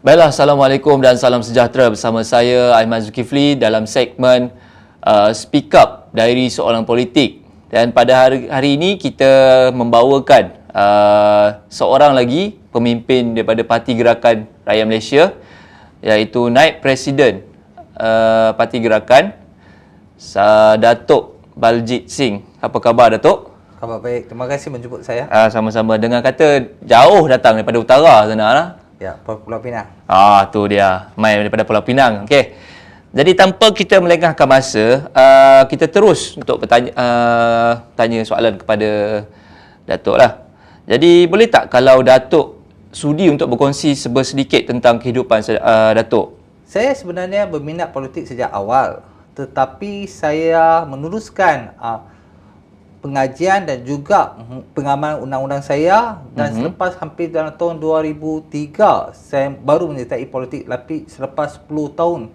Baiklah, Assalamualaikum dan salam sejahtera bersama saya Aiman Zulkifli dalam segmen Speak Up Diary Seorang Politik. Dan pada hari ini kita membawakan seorang lagi pemimpin daripada Parti Gerakan Rakyat Malaysia, iaitu Naib Presiden Parti Gerakan, Datuk Baljit Singh. Apa khabar, Datuk? Khabar baik, terima kasih menjemput saya. Sama-sama. Dengan kata jauh datang daripada utara sana lah. Ya, Pulau Pinang. Tu dia. Mai daripada Pulau Pinang. Okey. Jadi tanpa kita melengahkan masa, kita terus untuk tanya soalan kepada Datuk lah. Jadi boleh tak kalau Datuk sudi untuk berkongsi sedikit tentang kehidupan Datuk? Saya sebenarnya berminat politik sejak awal, tetapi saya meneruskan pengajian dan juga pengamalan undang-undang saya, dan selepas hampir dalam tahun 2003 saya baru menyertai politik, tapi selepas 10 tahun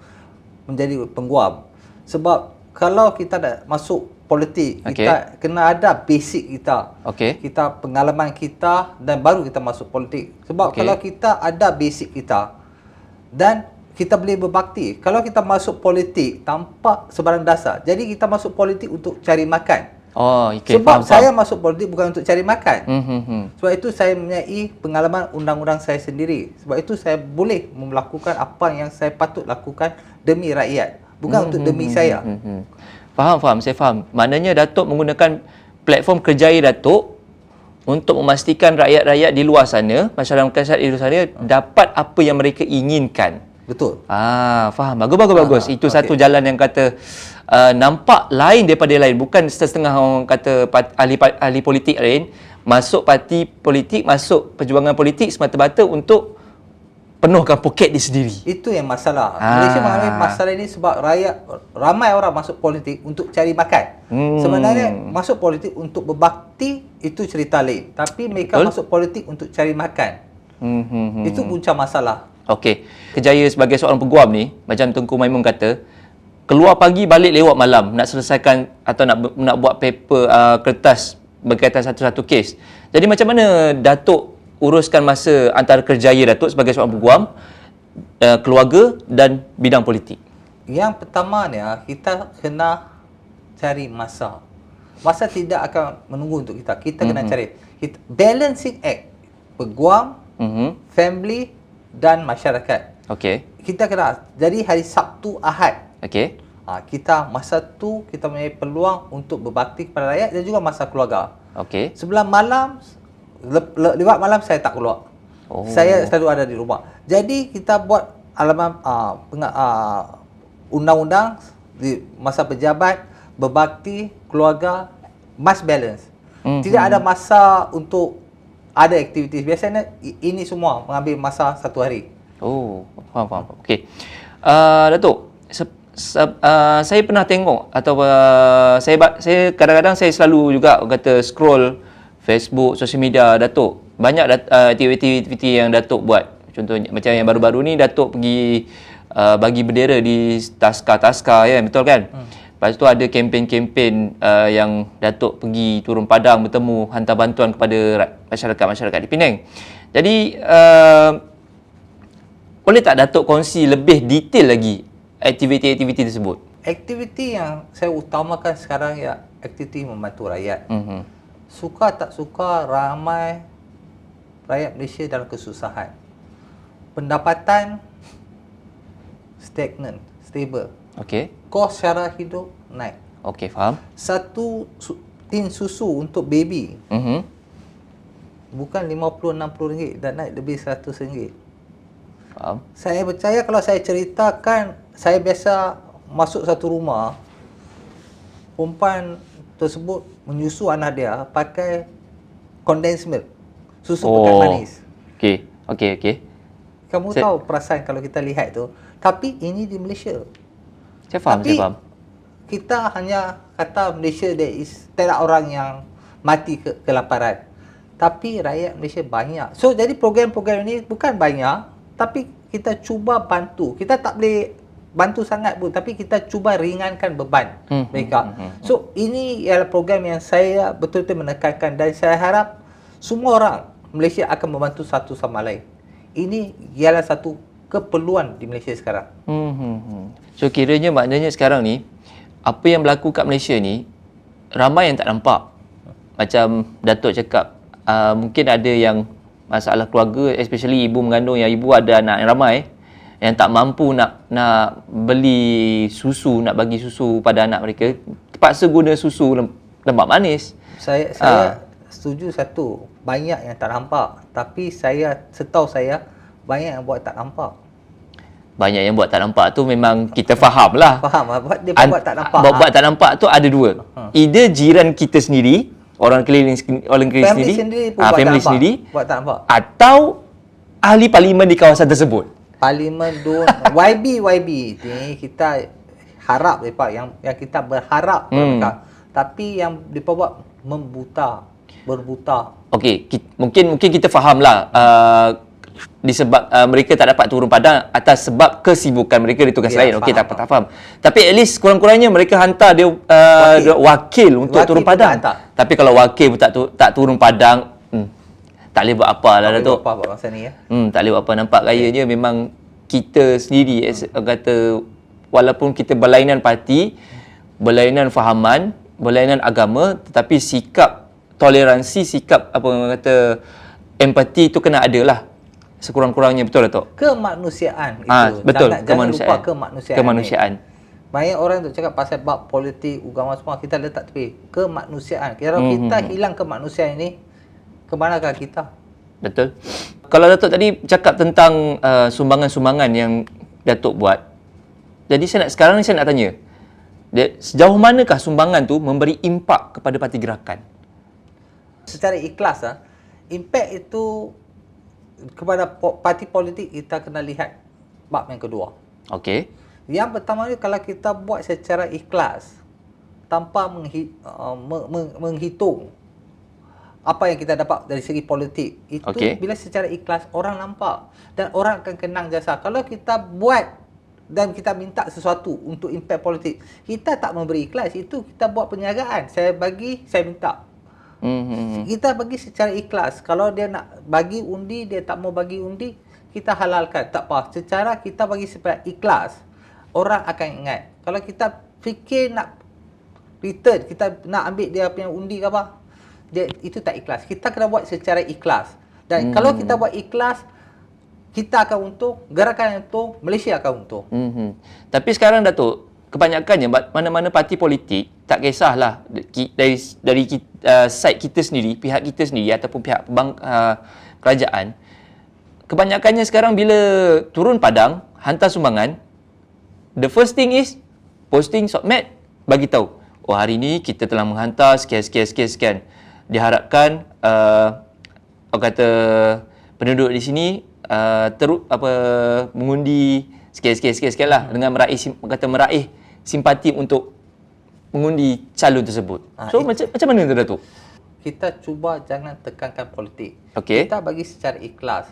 menjadi pengguam. Sebab kalau kita nak masuk politik, kita kena ada basic kita. Kita pengalaman kita dan baru kita masuk politik. Sebab kalau kita ada basic kita dan kita boleh berbakti. Kalau kita masuk politik tanpa sebarang dasar, jadi kita masuk politik untuk cari makan. Sebab saya masuk politik bukan untuk cari makan. Sebab itu saya mempunyai pengalaman undang-undang saya sendiri. Sebab itu saya boleh melakukan apa yang saya patut lakukan demi rakyat, bukan untuk demi saya. Faham, saya faham. Maknanya Datuk menggunakan platform kerjaya Datuk untuk memastikan rakyat-rakyat di luar sana, masyarakat di luar sana dapat apa yang mereka inginkan. Betul. Faham. Bagus. Itu satu jalan yang kata nampak lain daripada lain. Bukan setengah orang kata ahli politik lain masuk parti politik, masuk perjuangan politik semata-mata untuk penuhkan poket dia sendiri. Itu yang masalah. Malaysia mengalami masalah ini sebab ramai orang masuk politik untuk cari makan. Sebenarnya masuk politik untuk berbakti itu cerita lain. Tapi mereka masuk politik untuk cari makan. Itu punca masalah. Okey. Kejaya sebagai seorang peguam ni, macam Tunku Maimun kata, keluar pagi balik lewat malam nak selesaikan atau nak buat paper kertas berkaitan satu-satu kes. Jadi macam mana Datuk uruskan masa antara kerjaya Datuk sebagai seorang peguam, keluarga dan bidang politik? Yang pertama ni, kita kena cari masa. Masa tidak akan menunggu untuk kita. Kita kena cari. Balancing act. Peguam, family dan masyarakat. Kita kena. Jadi hari Sabtu, Ahad. Kita masa tu kita mempunyai peluang untuk berbakti kepada rakyat dan juga masa keluarga. Sebelum malam, lewat malam saya tak keluar. Saya selalu ada di rumah. Jadi kita buat alaman undang-undang di masa pejabat, berbakti, keluarga, must balance. Tidak ada masa untuk ada aktiviti. Biasanya ini semua mengambil masa satu hari. Faham. Okey. Datuk, saya pernah tengok atau saya kadang-kadang saya selalu juga kata scroll Facebook, sosial media Datuk. Banyak aktiviti yang Datuk buat. Contohnya macam yang baru-baru ni Datuk pergi bagi bendera di Taska ya, betul kan? Lepas tu ada kempen-kempen yang Datuk pergi turun padang bertemu, hantar bantuan kepada masyarakat di Penang. Jadi boleh tak Datuk kongsi lebih detail lagi aktiviti-aktiviti tersebut? Aktiviti yang saya utamakan sekarang ya aktiviti membantu rakyat. Suka tak suka, ramai rakyat Malaysia dalam kesusahan. Pendapatan stagnan, stable. Kos cara hidup naik. Faham. Satu tin susu untuk baby bukan RM50-60 dan naik lebih RM100. Faham. Saya percaya kalau saya ceritakan, saya biasa masuk satu rumah, perempuan tersebut menyusu anak dia pakai condensed milk, susu pekat manis. Okey. Kamu tahu perasaan kalau kita lihat tu. Tapi ini di Malaysia. Saya faham. Kita hanya kata Malaysia tak ada orang yang mati kelaparan. Tapi rakyat Malaysia banyak. So jadi program-program ini bukan banyak, tapi kita cuba bantu. Kita tak boleh bantu sangat pun, tapi kita cuba ringankan beban mereka. So ini ialah program yang saya betul-betul menekankan, dan saya harap semua orang Malaysia akan membantu satu sama lain. Ini ialah satu keperluan di Malaysia sekarang. So kiranya maknanya sekarang ni apa yang berlaku kat Malaysia ni ramai yang tak nampak. Macam Datuk cakap, mungkin ada yang masalah keluarga, especially ibu mengandung, yang ibu ada anak yang ramai yang tak mampu nak beli susu, nak bagi susu pada anak mereka, terpaksa guna susu lemak manis. Saya setuju satu, banyak yang tak nampak, tapi setahu saya banyak yang buat tak nampak. Banyak yang buat tak nampak tu memang kita faham lah. Faham lah, dia buat tak nampak. Buat tak nampak tu ada dua. Either jiran kita sendiri, orang keliling sendiri, family sendiri buat tak nampak, atau ahli parlimen di kawasan tersebut. Parlimen YB ni kita harap mereka yang kita berharap mereka, tapi yang mereka buat berbuta. Okey, mungkin kita fahamlah disebab mereka tak dapat turun padang atas sebab kesibukan mereka di tugas lain. Okey, tak faham. Tapi at least kurang-kurangnya mereka hantar dia wakil untuk turun padang. Tapi kalau wakil pun tak turun padang, tak boleh buat apa lah Datuk. Tak boleh buat apa masa ni ya. Tak boleh buat apa. Nampak gayanya memang kita sendiri kata, walaupun kita berlainan parti, berlainan fahaman, berlainan agama, tetapi sikap toleransi, sikap apa orang kata empati tu kena ada lah sekurang-kurangnya. Betul Datuk? Kemanusiaan itu. Betul, jangan lupa kemanusiaan. Banyak orang tu cakap pasal bab politik, agama semua, kita letak tepi. Kemanusiaan. Kalau kita hilang kemanusiaan ini, ke manakah kita? Betul. Kalau Datuk tadi cakap tentang sumbangan-sumbangan yang Datuk buat, jadi sekarang ni saya nak tanya, sejauh manakah sumbangan tu memberi impak kepada parti gerakan? Secara ikhlas, impak itu kepada parti politik kita kena lihat bab yang kedua. Okey. Yang pertama ni, kalau kita buat secara ikhlas tanpa menghitung apa yang kita dapat dari segi politik, itu bila secara ikhlas orang nampak dan orang akan kenang jasa. Kalau kita buat dan kita minta sesuatu untuk impak politik, kita tak memberi ikhlas, itu kita buat penyagaan. Saya bagi, saya minta. Kita bagi secara ikhlas. Kalau dia nak bagi undi, dia tak mau bagi undi, kita halalkan. Tak apa. Secara kita bagi secara ikhlas, orang akan ingat. Kalau kita fikir nak return, kita nak ambil dia punya undi ke apa, itu tak ikhlas. Kita kena buat secara ikhlas. Dan kalau kita buat ikhlas, kita akan untung, gerakan untung, Malaysia akan untung. Tapi sekarang Datuk, kebanyakannya mana-mana parti politik, tak kisahlah dari side kita sendiri, pihak kita sendiri ataupun pihak kerajaan, kebanyakannya sekarang bila turun padang, hantar sumbangan, the first thing is posting sokmed, bagi tahu, oh hari ni kita telah menghantar sekian. Diharapkan orang kata penduduk di sini mengundi sekian lah, dengan meraih simpati untuk mengundi calon tersebut. So macam mana tu Datuk? Kita cuba jangan tekankan politik. Okey. Kita bagi secara ikhlas.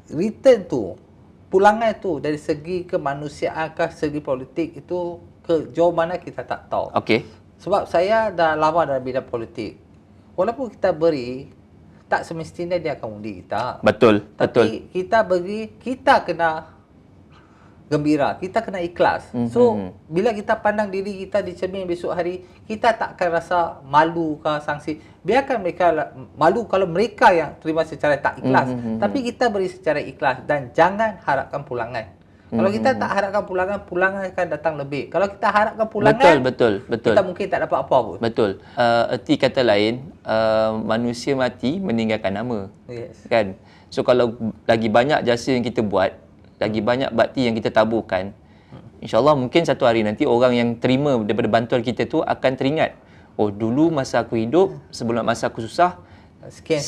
Return tu, pulangan tu dari segi kemanusiaan ke segi politik, itu ke jauh mana kita tak tahu. Okey. Sebab saya dah lama dalam bidang politik. Walaupun kita beri, tak semestinya dia akan undi kita. Betul. Tapi kita beri, kita kena gembira, kita kena ikhlas. So, bila kita pandang diri kita di cermin besok hari, kita tak akan rasa malu ke sanksi. Biarkan mereka malu kalau mereka yang terima secara tak ikhlas. Tapi kita beri secara ikhlas dan jangan harapkan pulangan. Kalau kita tak harapkan pulangan akan datang lebih. Kalau kita harapkan pulangan, betul. kita mungkin tak dapat apa pun. Betul. Erti kata lain, manusia mati meninggalkan nama. Yes. Kan? So kalau lagi banyak jasa yang kita buat, lagi banyak bakti yang kita taburkan, insya-Allah mungkin satu hari nanti orang yang terima daripada bantuan kita tu akan teringat, oh dulu masa aku hidup, sebelum masa aku susah, sekian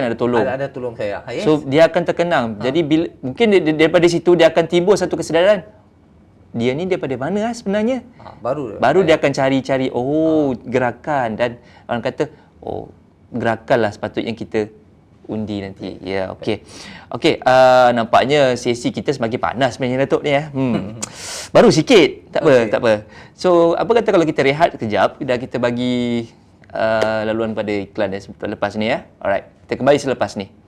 ada tolong. Ada tolong saya. Yes. So dia akan terkenang. Jadi mungkin daripada situ dia akan timbul satu kesedaran. Dia ni daripada mana sebenarnya? Baru dia akan cari-cari gerakan, dan orang kata gerakan lah sepatutnya kita undi nanti. Ya, okey. Okey, nampaknya sesi kita semakin panas sebenarnya Datuk ni ya. Baru sikit. Tak apa. So, apa kata kalau kita rehat kejap dan kita bagi laluan pada iklan lepas ni ya. Alright. Kita kembali selepas ni.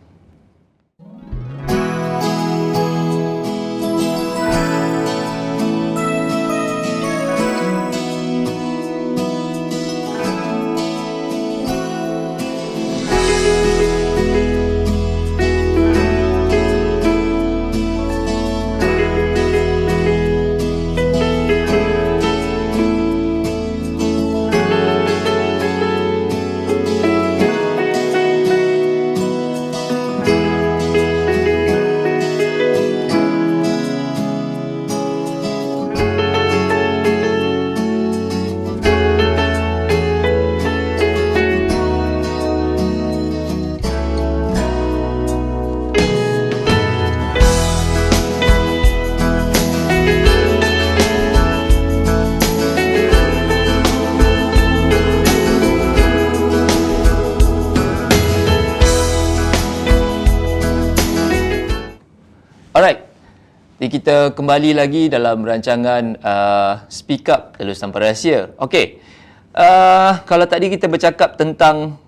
Alright, jadi kita kembali lagi dalam rancangan Speak Up Telus Tanpa Rahsia. Okey, kalau tadi kita bercakap tentang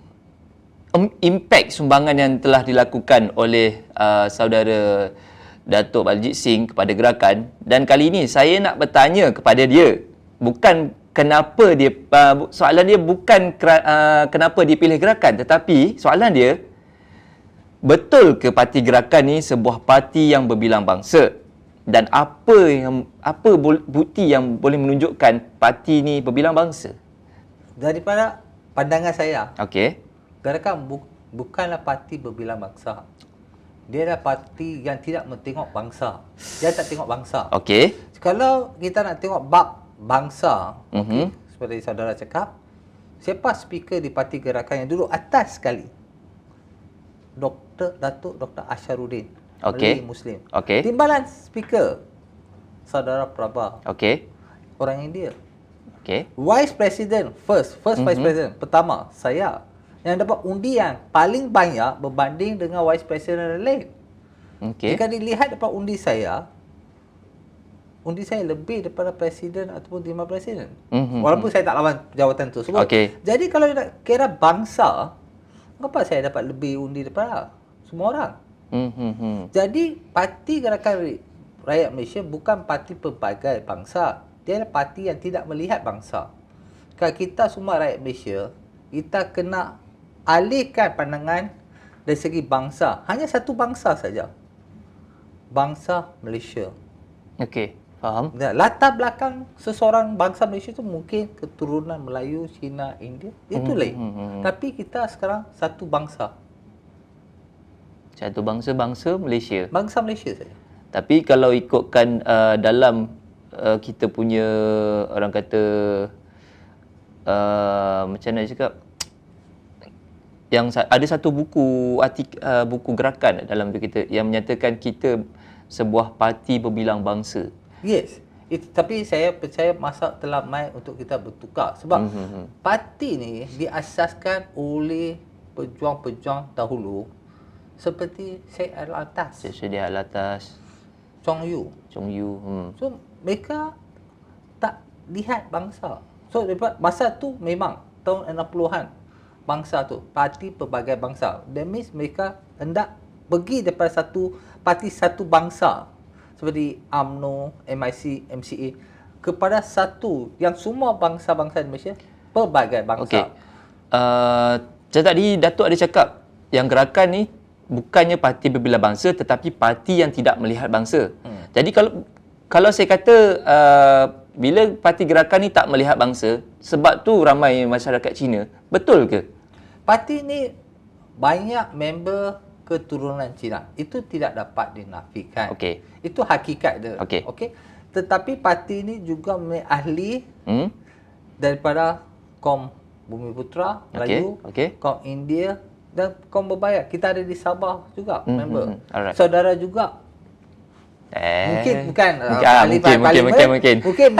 impak sumbangan yang telah dilakukan oleh saudara Datuk Baljit Singh kepada gerakan, dan kali ini saya nak bertanya kepada dia, bukan kenapa dia, soalan dia bukan kenapa dia pilih gerakan, tetapi soalan dia, betul ke parti gerakan ni sebuah parti yang berbilang bangsa? Dan apa bukti yang boleh menunjukkan parti ni berbilang bangsa? Daripada pandangan saya, okey, gerakan bukanlah parti berbilang bangsa. Dia adalah parti yang tidak mentengok bangsa. Dia tak tengok bangsa. Okey. Kalau kita nak tengok bab bangsa, seperti saudara cakap, siapa speaker di parti gerakan yang duduk atas sekali? Datuk Dr. Asharuddin, Okey. Muslim. Okey. Timbalan speaker Saudara Prabha, Okey. orang India. Okey. Vice President, first Vice President pertama saya, yang dapat undian paling banyak berbanding dengan Vice President lain. Okey. Jika dilihat dapat undi saya lebih daripada Presiden ataupun lima Presiden. Walaupun saya tak lawan jawatan tu. Jadi kalau nak kira bangsa, kenapa saya dapat lebih undi daripada semua orang? Jadi parti gerakan rakyat Malaysia bukan parti pelbagai bangsa. Dia adalah parti yang tidak melihat bangsa. Kalau kita semua rakyat Malaysia, kita kena alihkan pandangan dari segi bangsa. Hanya satu bangsa saja. Bangsa Malaysia. Okey, faham. Latar belakang seseorang bangsa Malaysia tu mungkin keturunan Melayu, Cina, India. Itu lain. Tapi kita sekarang satu bangsa. Satu bangsa Malaysia. Bangsa Malaysia saja. Tapi kalau ikutkan dalam kita punya, orang kata, macam mana cakap, yang ada satu buku buku gerakan dalam tu kita yang menyatakan kita sebuah parti berbilang bangsa. Yes. Tapi saya percaya masa telah mai untuk kita bertukar. Sebab parti ni diasaskan oleh pejuang-pejuang dahulu seperti Syed Al-Atas, Chong Yu. So mereka tak lihat bangsa. So masa tu memang tahun 60-an bangsa tu, parti pelbagai bangsa. That means mereka hendak pergi daripada satu parti satu bangsa seperti UMNO, MIC, MCA kepada satu yang semua bangsa-bangsa di Malaysia, pelbagai bangsa. Okey. Macam tadi Datuk ada cakap yang gerakan ni bukannya parti berbilang bangsa tetapi parti yang tidak melihat bangsa. Jadi kalau saya kata bila parti gerakan ni tak melihat bangsa, sebab tu ramai masyarakat Cina, betul ke? Parti ni banyak member keturunan Cina. Itu tidak dapat dinafikan. Okey. Itu hakikat dia. Okey. Tetapi parti ni juga mempunyai ahli daripada kaum Bumiputera, Melayu, okey. kaum India dan kaum berbayar. Kita ada di Sabah juga, member. Alright. Saudara juga. Mungkin bukan ahli mungkin, parlimen. Mungkin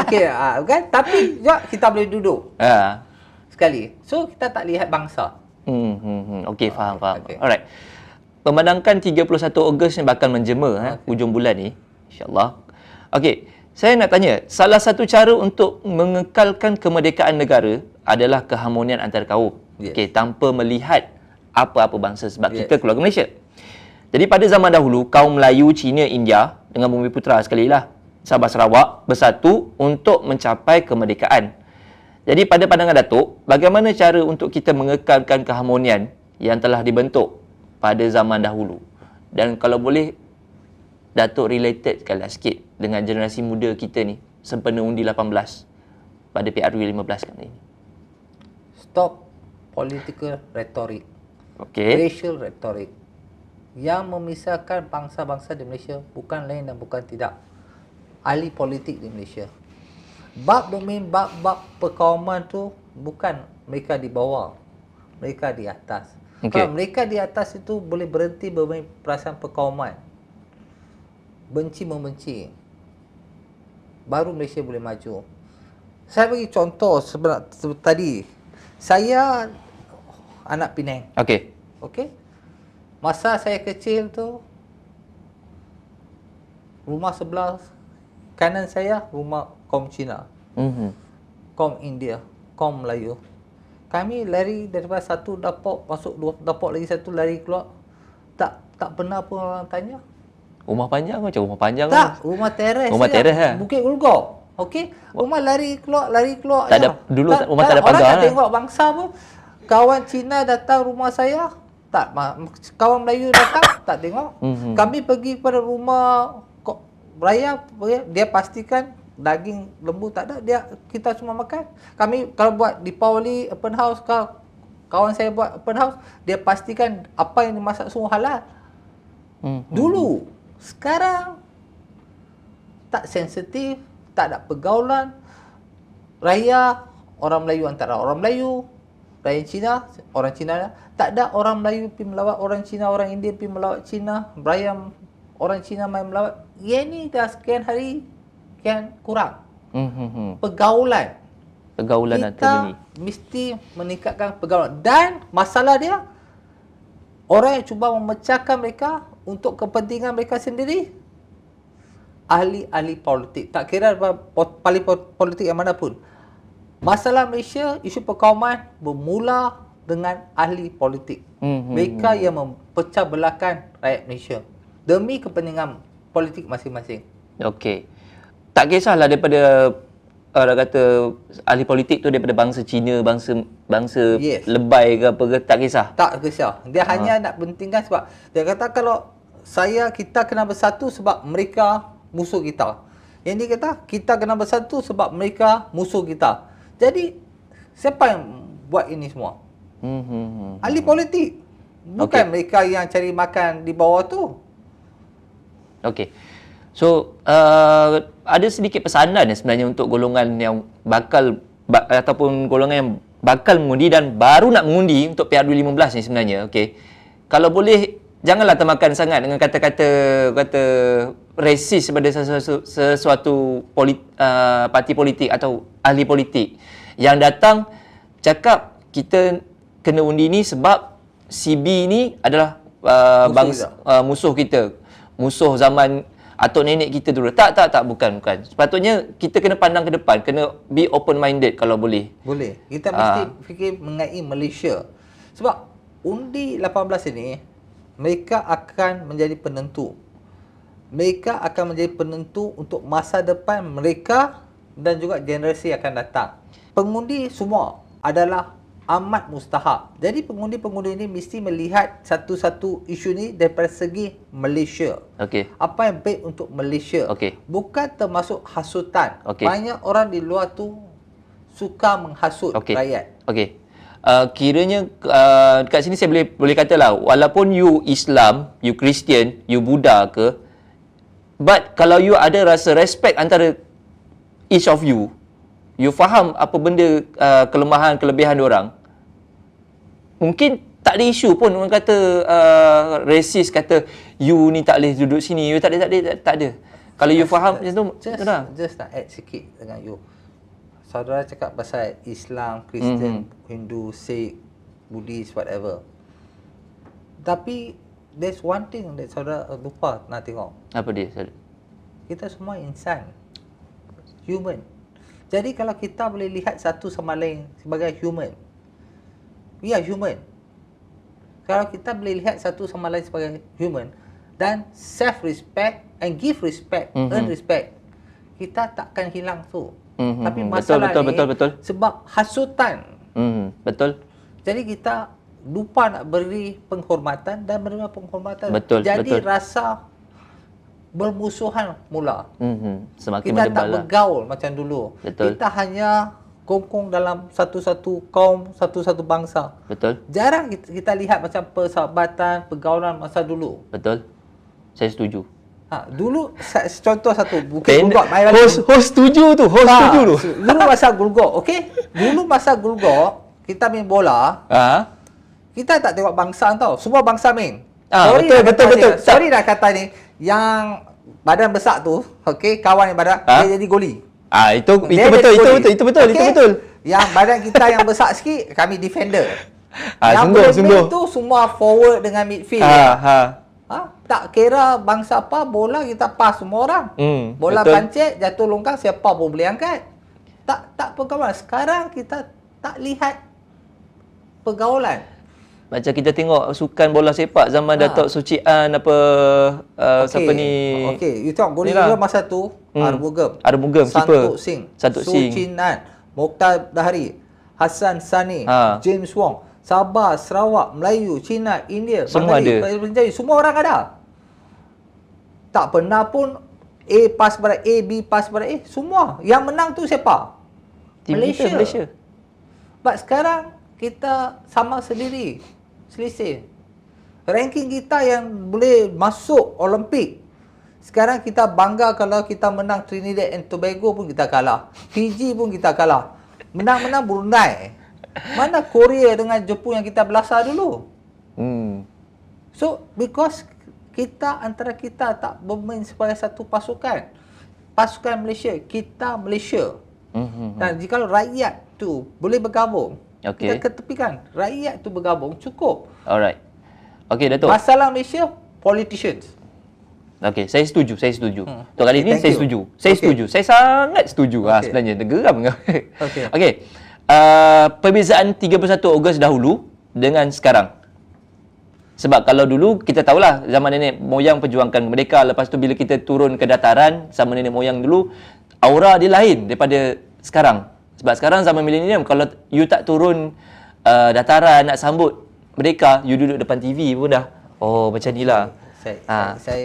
kan, tapi juga kita boleh duduk sekali. So kita tak lihat bangsa. Okey, faham. Okey. Alright. Pemandangkan 31 Ogos ni bakal menjema hujung bulan ni, insya-Allah. Okey, saya nak tanya, salah satu cara untuk mengekalkan kemerdekaan negara adalah keharmonian antar kaum. Yes. Okey, tanpa melihat apa-apa bangsa sebab kita keluarga Malaysia. Jadi pada zaman dahulu, kaum Melayu, Cina, India dengan Bumiputera sekali lah, Sabah Sarawak bersatu untuk mencapai kemerdekaan. Jadi pada pandangan Datuk, bagaimana cara untuk kita mengekalkan keharmonian yang telah dibentuk pada zaman dahulu? Dan kalau boleh, Datuk related sekali sikit dengan generasi muda kita ni, sempena undi 18 pada PRU 15 kali ini. Stop political rhetoric. Okey. Racial rhetoric. Yang memisahkan bangsa-bangsa di Malaysia bukan lain dan bukan tidak ahli politik di Malaysia. Bab perkauman tu bukan mereka di bawah, mereka di atas. Kalau mereka di atas itu boleh berhenti bermain perasaan perkauman, benci-membenci, baru Malaysia boleh maju. Saya bagi contoh tadi. Saya anak Penang. Okey. Masa saya kecil tu, rumah sebelah kanan saya rumah kaum Cina, kaum India, kaum Melayu. Kami lari daripada satu dapur masuk dua dapur lagi satu, lari keluar. Tak pernah pun orang tanya. Rumah panjang macam rumah panjang. Tak, rumah teres. Rumah teres lah. Bukit Gulgor. Okey, rumah lari keluar. Tak ada dulu rumah tak ada pagar. Orang tak tengok bangsa pun. Kawan Cina datang rumah saya, tak. Kawan Melayu datang, tak tengok. Kami pergi pada rumah raya, dia pastikan daging lembu tak ada, kita semua makan. Kami kalau buat Deepavali open house, kawan saya buat open house, dia pastikan apa yang dimasak semua halal. Dulu. Sekarang tak sensitif, tak ada pergaulan. Raya orang Melayu antara orang Melayu, raya Cina, orang Cina. Tak ada orang Melayu pergi melawat orang Cina, orang India pergi melawat Cina, raya orang Cina main melawat. Yang ni dah sekian hari kian kurang. Pergaulan Pergaulan antara ni. Kita mesti meningkatkan pergaulan. Dan masalah dia, orang yang cuba memecahkan mereka untuk kepentingan mereka sendiri, ahli-ahli politik. Tak kira ahli politik yang mana pun. Masalah Malaysia, isu perkauman bermula dengan ahli politik. Mereka yang mempecah belahkan rakyat Malaysia demi kepentingan politik masing-masing. Okey. Tak kisahlah daripada orang kata ahli politik tu daripada bangsa Cina, bangsa lebay ke apa ke, tak kisah. Tak kisah. Dia hanya nak pentingkan sebab dia kata kalau kita kena bersatu sebab mereka musuh kita. Yang dia kata kita kena bersatu sebab mereka musuh kita. Jadi siapa yang buat ini semua? Ahli politik. Bukan mereka yang cari makan di bawah tu. Okey. So, ada sedikit pesanan sebenarnya untuk golongan yang ataupun golongan yang bakal mengundi dan baru nak mengundi untuk PRU 15 ni sebenarnya. Okey. Kalau boleh, janganlah termakan sangat dengan kata-kata resis pada sesuatu parti politik atau ahli politik yang datang cakap kita kena undi ni sebab CB ni adalah musuh kita. Musuh zaman atuk nenek kita dulu. Tak, bukan. Sepatutnya kita kena pandang ke depan, kena be open minded kalau boleh. Boleh. Kita mesti fikir mengenai Malaysia. Sebab undi 18 ini mereka akan menjadi penentu. Mereka akan menjadi penentu untuk masa depan mereka dan juga generasi akan datang. Pengundi semua adalah amat mustahak. Jadi pengundi-pengundi ini mesti melihat satu-satu isu ni daripada segi Malaysia. Apa yang baik untuk Malaysia. Bukan termasuk hasutan. Banyak orang di luar tu suka menghasut rakyat. Kiranya dekat sini saya boleh katalah, walaupun you Islam, you Christian, you Buddha ke, but kalau you ada rasa respect antara each of you, you faham apa benda kelemahan, kelebihan orang, mungkin tak ada isu pun orang kata racist, kata you ni tak boleh duduk sini, you tak ada. Kalau you faham macam tu, Just nak add sikit dengan you. Saudara cakap pasal Islam, Kristian, Hindu, Sikh, Buddhist, whatever. Tapi there's one thing that saudara lupa nak tengok. Apa dia? Kita semua insan, human. Jadi kalau kita boleh lihat satu sama lain sebagai human, we are human. Kalau kita boleh lihat satu sama lain sebagai human dan self-respect and give respect, earn respect, kita takkan hilang tu. Tapi masalah betul. Sebab hasutan. Betul. Jadi kita lupa nak beri penghormatan dan menerima penghormatan. betul. Jadi rasa bermusuhan mula. Semakin Kita tak berdebat lah. bergaul macam dulu. Betul. Kita hanya kongkong dalam satu-satu kaum, satu-satu bangsa. Betul. Jarang kita lihat macam persahabatan, pergaulan masa dulu. Betul. Saya setuju. Dulu contoh satu Bukit Gulgok. Host setuju tu. Setuju tu. Dulu masa Gulgok, okey? Dulu masa Gulgok, kita main bola. Kita tak tengok bangsa tau. Semua bangsa main. Betul. Sorry dah kata ni, yang badan besar tu, okey, kawan yang badan, dia jadi goli. Itu betul. Yang badan kita yang besar sikit, kami defender. Yang sungguh. tu semua forward dengan midfield. Tak kira bangsa apa, bola kita pass semua orang. Bola pancit, jatuh longkang, siapa pun boleh angkat. Tak pergaulan. Sekarang kita tak lihat pergaulan. Macam kita tengok sukan bola sepak zaman Datuk Suci An siapa ni? Okey, you tengok gol masa tu Armugam, keeper. Santuk Singh, Chinan, Mokhtar Dahari, Hassan Sani, James Wong, Sabah, Sarawak, Melayu, Cina, India, semua ada. Semua orang ada. Tak pernah pun A pass pada A, B pass pada A. Semua. Yang menang tu siapa? Malaysia. But sekarang kita sama sendiri. Selisih. Ranking kita yang boleh masuk Olimpik. Sekarang kita bangga kalau kita menang Trinidad and Tobago pun kita kalah. Fiji pun kita kalah. Menang-menang Brunei. Mana Korea dengan Jepun yang kita belasah dulu? So, because antara kita tak bermain sebagai satu pasukan. Pasukan Malaysia, kita Malaysia. Dan jika rakyat tu boleh bergabung, kita ketepikan. Rakyat tu bergabung, cukup. Alright. Okey, Datuk. Masalah Malaysia, politicians. Okey, saya setuju. Untuk kali ni saya setuju. Saya sangat setuju. Sebenarnya geram. Okey. Perbezaan 31 Ogos dahulu dengan sekarang. Sebab kalau dulu kita tahulah zaman nenek moyang perjuangkan merdeka, lepas tu bila kita turun ke dataran sama nenek moyang dulu, aura dia lain daripada sekarang. Sebab sekarang zaman milenium, kalau you tak turun dataran nak sambut merdeka, you duduk depan TV pun dah macam ni lah.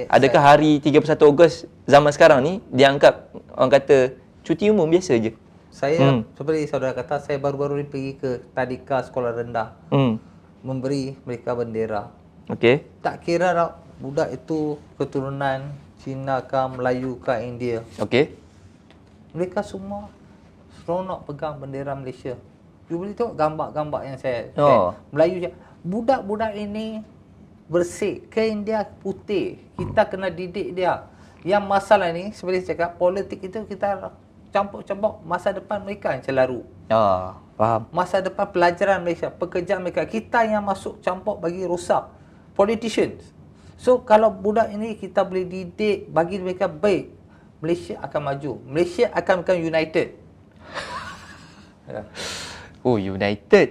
Adakah hari 31 Ogos zaman sekarang ni dianggap orang kata cuti umum biasa je? Saya seperti saudara kata, saya baru-baru ni pergi ke tadika sekolah rendah, memberi mereka bendera. Okey. Tak kira lah budak itu keturunan Cina ke, Melayu ke, India. Okey. Mereka semua seronok pegang bendera Malaysia. You boleh tengok gambar-gambar yang saya Melayu je. Budak-budak ini bersih, ke India putih. Kita kena didik dia. Yang masalah ni seperti saya cakap, politik itu kita campur-campur masa depan mereka yang celaru. Faham. Masa depan pelajaran Malaysia, pekerjaan mereka, kita yang masuk campur bagi rosak. Politicians. So kalau budak ini kita boleh didik, bagi mereka baik, Malaysia akan maju. Malaysia akan become united. United.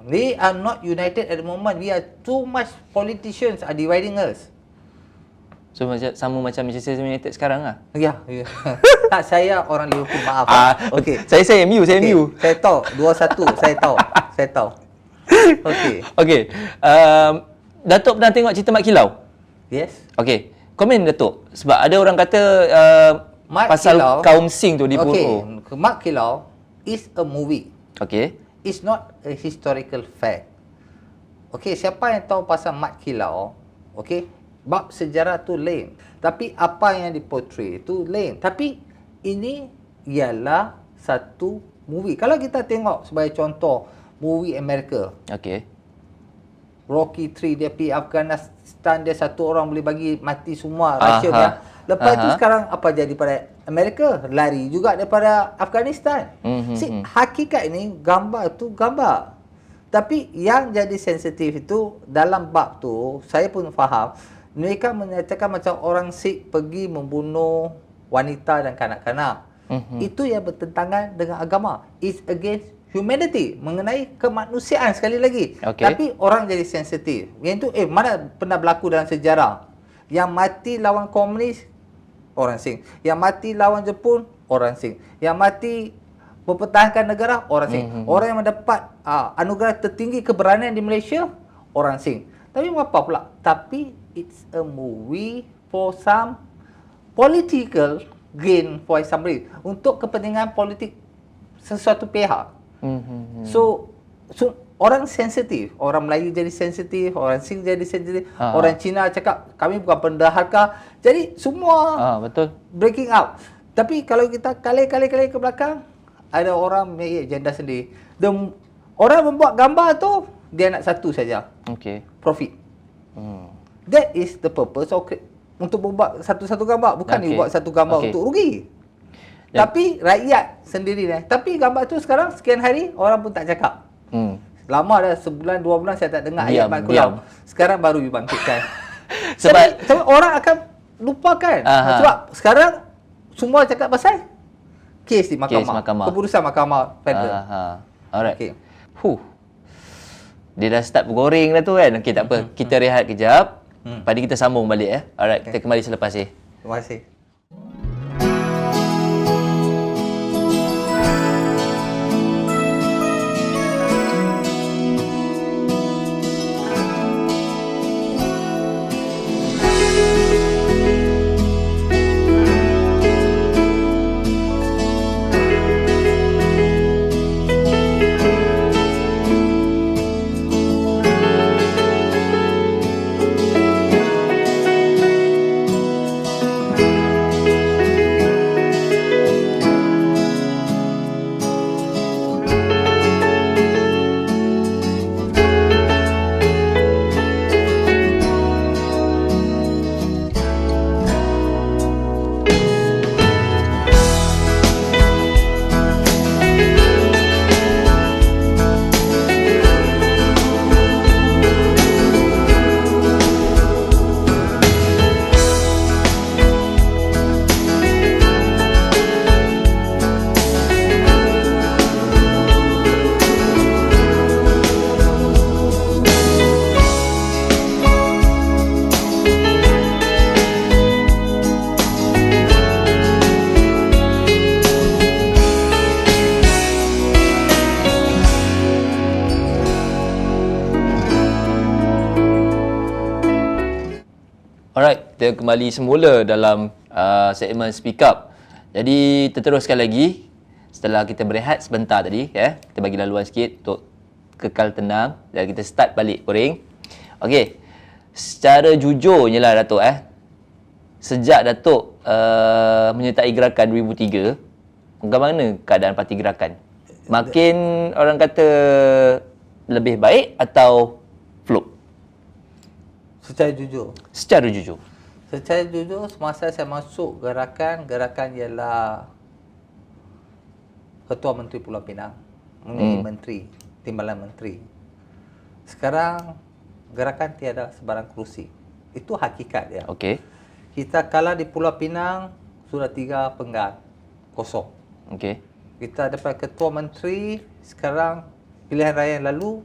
We are not united at the moment. We are too much politicians are dividing us. So sama macam Manchester United sekarang lah? Ya. Tak, saya orang Liverpool, maaf. Okey. Saya MU. Saya tahu 2-1, saya tahu. Okey. Datuk pernah tengok cerita Mat Kilau? Yes. Okey. Komen Datuk. Sebab ada orang kata pasal Kilau, kaum Sing tu di Puro. Mat Kilau is a movie. Okey. It's not a historical fact. Okey, siapa yang tahu pasal Mat Kilau? Okey, bab sejarah tu lain. Tapi apa yang diportray tu lain. Tapi ini ialah satu movie. Kalau kita tengok sebagai contoh movie Amerika, Okey. Rocky 3 dia pergi Afghanistan, dia satu orang boleh bagi mati semua Russia dia. Lepas tu sekarang apa jadi pada Amerika? Lari juga daripada Afghanistan. Hakikat ini gambar tu gambar. Tapi yang jadi sensitif itu dalam bab tu saya pun faham mereka menyatakan macam orang Sikh pergi membunuh wanita dan kanak-kanak. Itu yang bertentangan dengan agama. It's against humanity, mengenai kemanusiaan sekali lagi. Tapi orang jadi sensitif. Yang itu mana pernah berlaku dalam sejarah? Yang mati lawan komunis orang Sikh. Yang mati lawan Jepun orang Sikh. Yang mati mempertahankan negara orang Sikh. Orang yang mendapat anugerah tertinggi keberanian di Malaysia orang Sikh. Tapi apa pula? Tapi it's a movie for some political gain for somebody, untuk kepentingan politik sesuatu pihak. So orang sensitif, orang Melayu jadi sensitif, orang Sikh jadi sensitif, orang Cina cakap kami bukan pendaharka. Jadi semua betul. breaking out. Tapi kalau kita kali ke belakang, ada orang mempunyai agenda sendiri. Orang membuat gambar tu dia nak satu saja. Profit. That is the purpose of untuk membuat satu-satu gambar, bukan dia buat satu gambar untuk rugi. Tapi rakyat sendiri ni. Tapi gambar tu sekarang sekian hari orang pun tak cakap. Lama dah, sebulan 2 bulan saya tak dengar ayat Mat Kulam. Sekarang baru dibangkitkan. sebab orang akan lupakan. Sebab sekarang semua cakap pasal kes di mahkamah. Keputusan mahkamah federal. Alright. Dia dah start bergoreng dah tu kan. Okey, tak apa. Kita rehat kejap. Padi kita sambung balik ya. Alright, kita kembali selepas ni. Terima kasih. Alright, kita kembali semula dalam segmen Speak Up. Jadi, teruskan lagi setelah kita berehat sebentar tadi. Kita bagi laluan sikit untuk kekal tenang dan kita start balik goreng. Okey, secara jujurnya lah Datuk. Sejak Datuk menyertai gerakan 2003, bagaimana keadaan parti gerakan? Makin orang kata lebih baik atau flop? Secara jujur. Secara jujur. Secara jujur, semasa saya masuk gerakan ialah Ketua Menteri Pulau Pinang, Menteri, Timbalan Menteri. Sekarang gerakan tiada sebarang kerusi. Itu hakikat dia. Okey. Kita kalah di Pulau Pinang sudah 3 penggal kosong. Okey. Kita dapat Ketua Menteri, sekarang pilihan raya yang lalu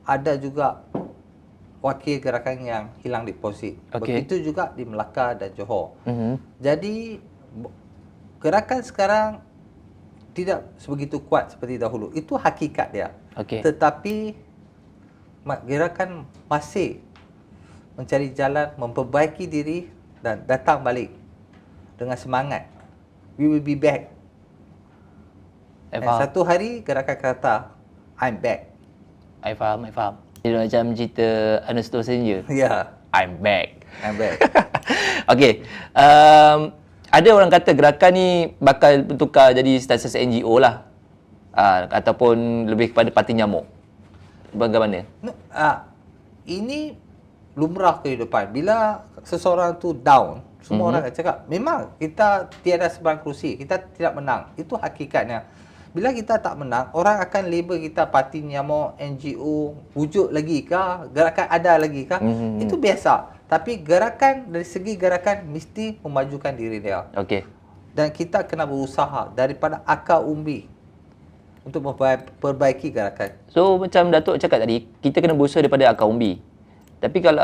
ada juga wakil gerakan yang hilang deposit. Begitu juga di Melaka dan Johor. Jadi gerakan sekarang tidak sebegitu kuat seperti dahulu. Itu hakikat dia. Tetapi gerakan masih mencari jalan memperbaiki diri dan datang balik dengan semangat. We will be back. Satu hari gerakan kata I'm back. I faham. Dia macam cerita Ernest Townsend. I'm back. Okey. Ada orang kata gerakan ni bakal bertukar jadi status NGO lah. ataupun lebih kepada parti nyamuk? Bagaimana? No, ini lumrah kehidupan. Bila seseorang tu down, semua orang akan cakap, memang kita tiada sebarang kerusi, kita tidak menang. Itu hakikatnya. Bila kita tak menang, orang akan label kita parti nyamuk, NGO, wujud lagi kah? Gerakan ada lagi kah? Itu biasa. Tapi gerakan, dari segi gerakan, mesti memajukan diri dia. Okey. Dan kita kena berusaha daripada akar umbi untuk memperbaiki gerakan. So macam Datuk cakap tadi, kita kena berusaha daripada akar umbi. Tapi kalau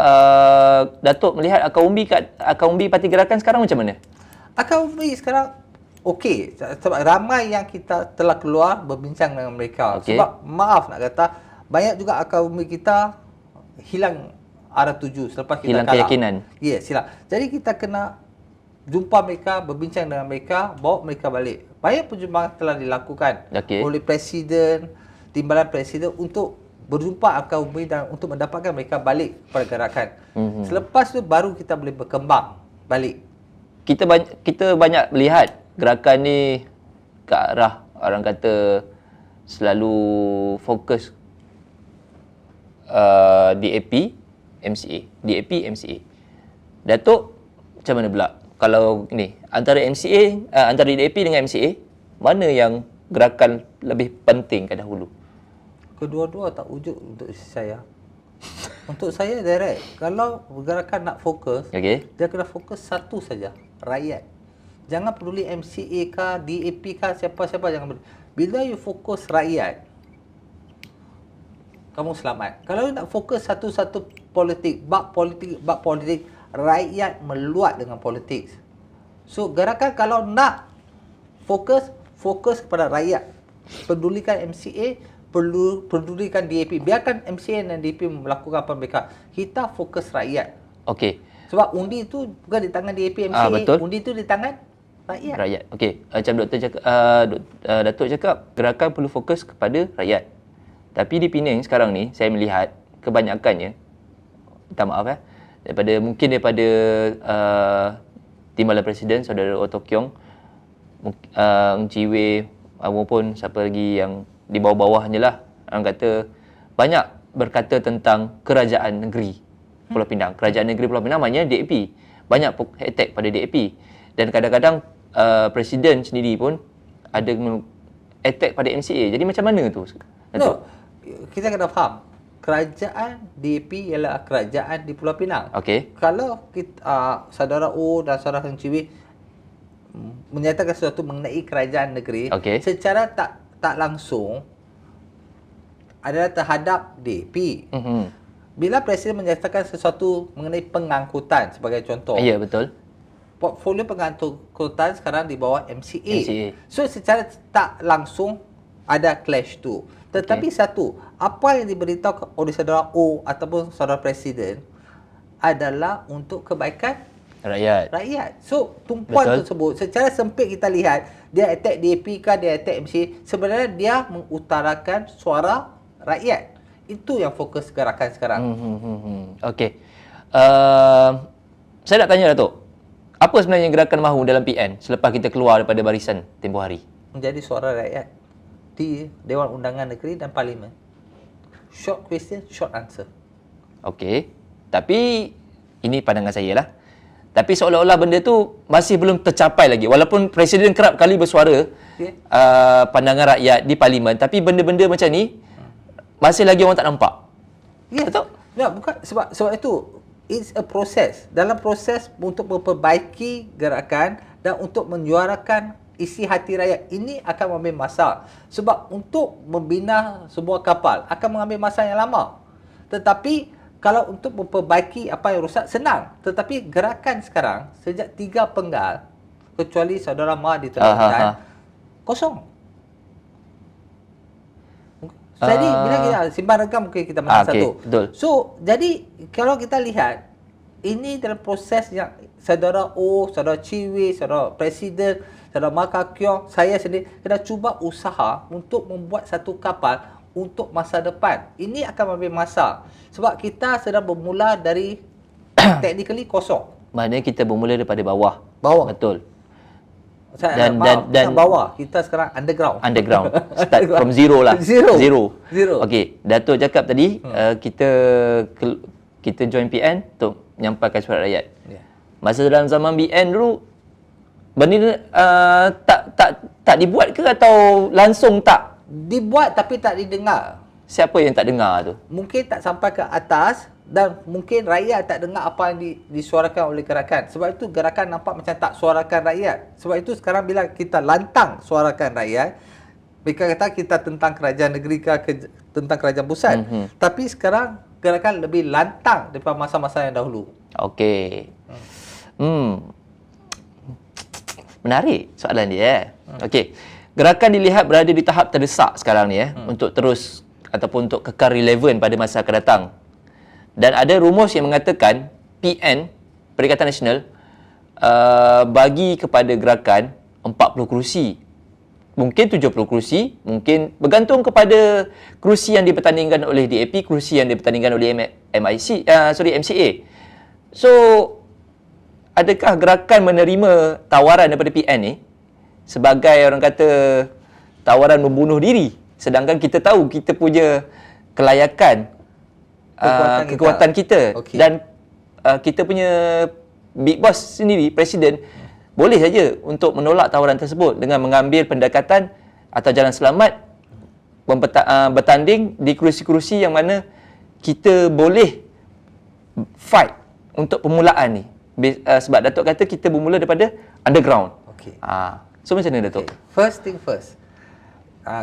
Datuk melihat akar umbi parti gerakan sekarang macam mana? Akar umbi sekarang okey, sebab ramai yang kita telah keluar berbincang dengan mereka. Okey. Sebab maaf nak kata, banyak juga akar umbi kita hilang arah tuju selepas kita Hilang kalah. keyakinan. Ya, silam. Jadi kita kena jumpa mereka, berbincang dengan mereka, bawa mereka balik. Banyak perjumpaan telah dilakukan Okey. oleh Presiden, timbalan Presiden untuk berjumpa akar umbi dan untuk mendapatkan mereka balik pada gerakan. Selepas tu baru kita boleh berkembang balik. Kita banyak melihat gerakan ni ke arah orang kata selalu fokus DAP, MCA. DAP, MCA. Datuk macam mana pula? Kalau ni antara antara DAP dengan MCA, mana yang gerakan lebih penting ke dahulu? Kedua-dua tak wujud untuk saya. Untuk saya direct, kalau gerakan nak fokus, Okey. dia kena fokus satu saja, rakyat. Jangan peduli MCA kah, DAP kah, siapa-siapa jangan peduli. Bila you fokus rakyat, kamu selamat. Kalau you nak fokus satu-satu bab politik, rakyat meluat dengan politik. So gerakan kalau nak fokus kepada rakyat. Pedulikan MCA, pedulikan DAP. Biarkan MCA dan DAP melakukan apa mereka. Kita fokus rakyat. Okey. Sebab undi itu bukan di tangan DAP MCA. Betul. Undi itu di tangan rakyat. Rakyat. Okey. Macam Doktor cakap, Datuk cakap gerakan perlu fokus kepada rakyat. Tapi di Penang sekarang ni saya melihat kebanyakannya, minta maaf daripada Timbalan Presiden Saudara Otto Kiong, Ng Chee Wei maupun siapa lagi yang di bawah-bawahnya lah, orang kata banyak berkata tentang kerajaan negeri Pulau Pinang. Kerajaan negeri Pulau Pinang maknanya DAP. Banyak attack pada DAP. Dan kadang-kadang Presiden sendiri pun ada attack pada MCA. Jadi macam mana tu? No, kita kena faham. Kerajaan DAP ialah kerajaan di Pulau Pinang. Okey. Kalau kita, saudara O dan saudara Ng Chee Wei menyatakan sesuatu mengenai kerajaan negeri, Okey. secara tak langsung adalah terhadap DAP. Bila Presiden menyatakan sesuatu mengenai pengangkutan sebagai contoh, Ya, betul. portfolio pengangkutan sekarang di bawah MCA. MCA. So secara tak langsung ada clash tu. Tetapi satu, apa yang diberitahu oleh saudara O ataupun saudara Presiden adalah untuk kebaikan rakyat. So tumpuan tersebut secara sempit kita lihat, dia attack DAP kah, dia attack MCA, sebenarnya dia mengutarakan suara rakyat. Itu yang fokus gerakan sekarang. Okey. Saya nak tanya Datuk, apa sebenarnya gerakan mahu dalam PN selepas kita keluar daripada barisan tempoh hari? Menjadi suara rakyat di Dewan Undangan Negeri dan Parlimen. Short question, short answer. Okey. Tapi ini pandangan saya lah. Tapi seolah-olah benda tu masih belum tercapai lagi. Walaupun Presiden kerap kali bersuara pandangan rakyat di Parlimen, tapi benda-benda macam ni masih lagi orang tak nampak. Ya, betul? Ya, bukan sebab itu it's a process. Dalam proses untuk memperbaiki gerakan dan untuk menyuarakan isi hati rakyat, ini akan mengambil masa. Sebab untuk membina sebuah kapal akan mengambil masa yang lama. Tetapi kalau untuk memperbaiki apa yang rosak, senang. Tetapi gerakan sekarang, sejak 3 penggal, kecuali saudara Ma di Teluk kosong. Jadi bila kita simpan rekam mungkin kita menang satu. Betul. So, jadi kalau kita lihat, ini dalam proses yang saudara O, saudara Chee Wei, saudara Presiden, saudara Ma Kak Kiong, saya sendiri kena cuba usaha untuk membuat satu kapal untuk masa depan. Ini akan mengambil masa. Sebab kita sedang bermula dari technically kosong. Maknanya kita bermula daripada bawah. Bawah. Betul. Dan bawah. Kita sekarang underground. Start from zero lah. Zero. Okey, Datuk cakap tadi kita join PN untuk menyampaikan surat rakyat. Yeah. Masa dalam zaman PN dulu benda ni tak dibuat ke atau langsung tak? Dibuat tapi tak didengar. Siapa yang tak dengar tu? Mungkin tak sampai ke atas dan mungkin rakyat tak dengar apa yang disuarakan oleh gerakan. Sebab itu gerakan nampak macam tak suarakan rakyat. Sebab itu sekarang bila kita lantang suarakan rakyat, mereka kata kita tentang kerajaan negeri tentang kerajaan pusat. Tapi sekarang gerakan lebih lantang daripada masa-masa yang dahulu. Okey. Menarik soalan dia. Okey. Gerakan dilihat berada di tahap terdesak sekarang ni untuk terus ataupun untuk kekal relevan pada masa akan datang. Dan ada rumus yang mengatakan PN, Perikatan Nasional, bagi kepada gerakan 40 kerusi. Mungkin 70 kerusi, mungkin bergantung kepada kerusi yang dipertandingkan oleh DAP, kerusi yang dipertandingkan oleh MCA. So, adakah gerakan menerima tawaran daripada PN ni sebagai orang kata tawaran membunuh diri, sedangkan kita tahu kita punya kelayakan, kekuatan kita. Okay. Dan kita punya big boss sendiri, presiden, boleh saja untuk menolak tawaran tersebut dengan mengambil pendekatan atau jalan selamat bertanding di kerusi-kerusi yang mana kita boleh fight untuk permulaan ni. Sebab Datuk kata kita bermula daripada underground. Okay. So macam mana Datuk? Okay. First thing first.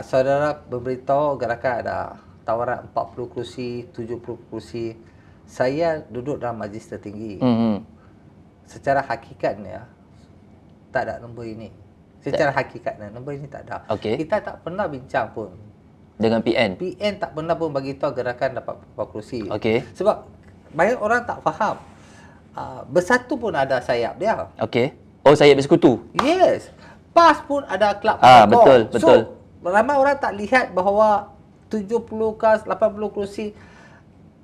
Saudara berberitahu gerakan ada tawaran 40 kerusi, 70 kerusi. Saya duduk dalam majlis tertinggi. Secara hakikatnya tak ada nombor ini. Secara hakikatnya nombor ini tak ada. Okay. Kita tak pernah bincang pun dengan PN. PN tak pernah pun bagi tahu gerakan dapat berapa kerusi. Okay. Sebab banyak orang tak faham. Bersatu pun ada sayap dia. Okey. Oh, sayap bersekutu. Yes. PAS pun ada kelab betul. So, ramai orang tak lihat bahawa 70 ke 80 kerusi.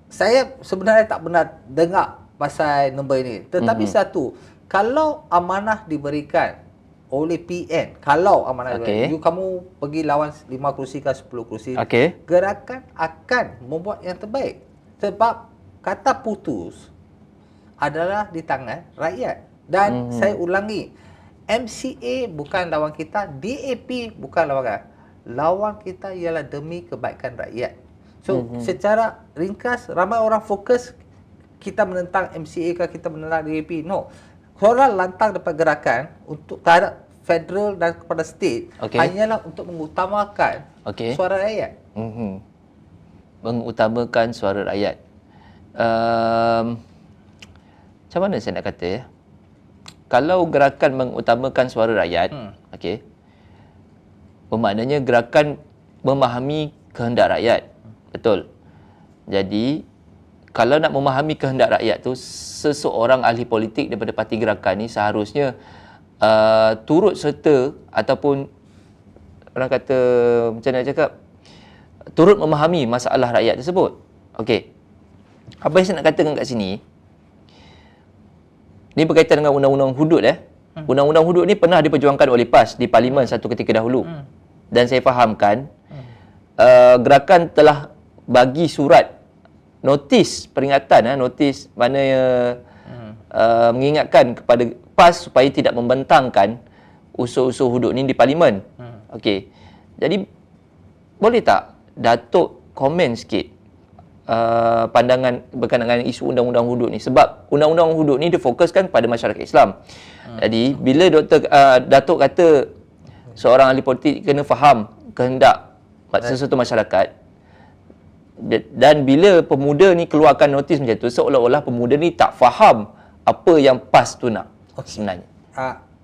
Saya sebenarnya tak pernah dengar pasal nombor ini. Tetapi satu, kalau amanah diberikan oleh PN, kalau amanah diberikan, kamu pergi lawan 5 kerusi ke 10 kerusi, gerakan akan membuat yang terbaik. Sebab kata putus adalah di tangan rakyat. Dan saya ulangi, MCA bukan lawan kita, DAP bukan lawan kita. Lawan kita ialah demi kebaikan rakyat. So, secara ringkas, ramai orang fokus kita menentang MCA ke kita menentang DAP. No. Orang lantang daripada gerakan untuk terhadap federal dan kepada state hanyalah untuk mengutamakan suara rakyat. Mengutamakan suara rakyat. Macam mana saya nak kata ya? Kalau gerakan mengutamakan suara rakyat, bermaknanya gerakan memahami kehendak rakyat. Betul. Jadi, kalau nak memahami kehendak rakyat tu, seseorang ahli politik daripada parti gerakan ni seharusnya turut serta ataupun orang kata, macam mana nak cakap, turut memahami masalah rakyat tersebut. Okey. Apa yang saya nak katakan kat sini, ni berkaitan dengan undang-undang hudud. Undang-undang hudud ni pernah diperjuangkan oleh PAS di Parlimen satu ketika dahulu. Dan saya fahamkan gerakan telah bagi surat notis peringatan, notis mana mengingatkan kepada PAS supaya tidak membentangkan usul-usul hudud ni di Parlimen. Okey. Jadi boleh tak Datuk komen sikit pandangan berkaitan dengan isu undang-undang hudud ni, sebab undang-undang hudud ni difokuskan pada masyarakat Islam. Jadi bila Datuk kata seorang ahli politik kena faham kehendak sesuatu masyarakat, dan bila pemuda ni keluarkan notis macam tu, seolah-olah pemuda ni tak faham apa yang PAS tu nak sebenarnya.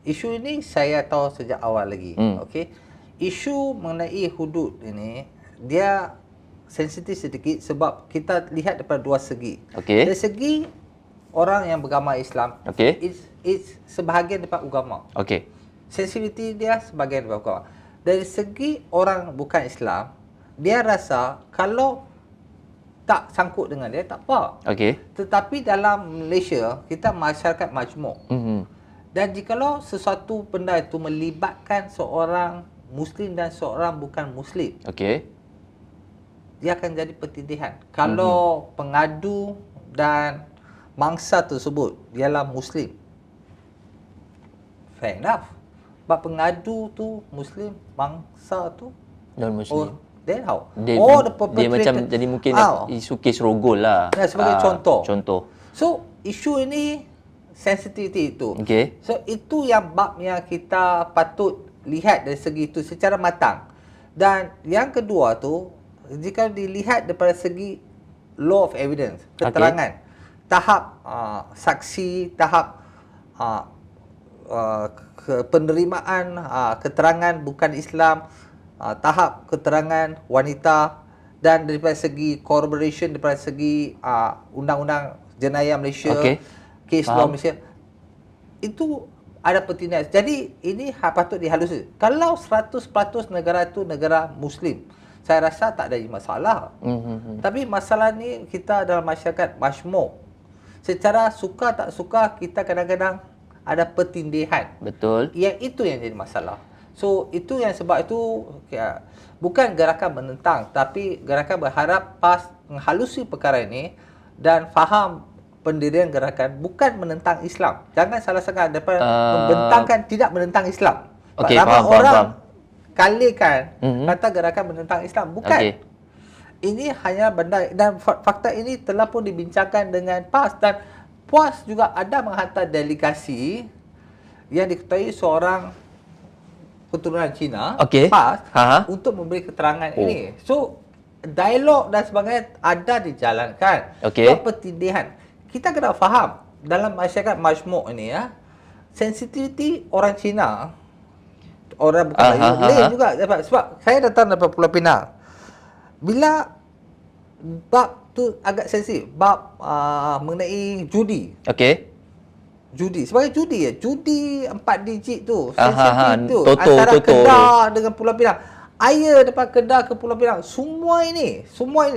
Isu ini saya tahu sejak awal lagi. Isu mengenai hudud ini dia sensitif sedikit sebab kita lihat daripada dua segi. Dari segi orang yang beragama Islam, it's sebahagian daripada agama. Sensitiviti dia sebahagian daripada agama. Dari segi orang bukan Islam, dia rasa kalau tak sangkut dengan dia tak apa. Tetapi dalam Malaysia, kita masyarakat majmuk. Dan jikalau sesuatu benda itu melibatkan seorang Muslim dan seorang bukan Muslim, Okey. dia akan jadi pertindihan. Kalau pengadu dan mangsa tersebut ialah Muslim, fair enough. Sebab pengadu tu Muslim, mangsa tu Non-Muslim. then how? Dia, the dia perpetrator. macam jadi mungkin isu kes rogol lah. Ya, sebagai contoh. Contoh. So, isu ini sensitivity itu. Okey. So, itu yang bab yang kita patut lihat dari segi itu secara matang. Dan yang kedua tu, jika dilihat daripada segi law of evidence, keterangan, tahap saksi, tahap penerimaan keterangan bukan Islam, tahap keterangan wanita, dan daripada segi corroboration, daripada segi undang-undang jenayah Malaysia, case law Malaysia, itu ada pertindahan. Jadi ini patut dihalusi. Kalau 100% negara itu negara Muslim, saya rasa tak ada masalah. Tapi masalah ni kita dalam masyarakat majmuk. Secara suka tak suka, kita kadang-kadang ada pertindihan. Betul. Yang itu yang jadi masalah. So itu yang sebab itu bukan gerakan menentang, tapi gerakan berharap PAS menghalusi perkara ini dan faham pendirian gerakan bukan menentang Islam. Jangan salah sangka daripada membentangkan tidak menentang Islam. Okey, ramai faham, orang faham. kalikan kata gerakan menentang Islam. Bukan. Okey. Ini hanya benda, dan fakta ini telah pun dibincangkan dengan PAS, dan PAS juga ada menghantar delegasi yang diketahui seorang keturunan Cina, PAS, untuk memberi keterangan ini. So, dialog dan sebagainya ada dijalankan. Pertindihan. Kita kena faham dalam masyarakat majmuk ini sensitiviti orang Cina, orang bukan Melayu, lain juga. Sebab saya datang daripada Pulau Pinang. Bila bab tu agak sensitif, bab mengenai judi. Judi. Sebagai judi judi 4 digit tu, sensitif tu. Antara Kedah dengan Pulau Pinang. Air daripada Kedah ke Pulau Pinang. Semua ini.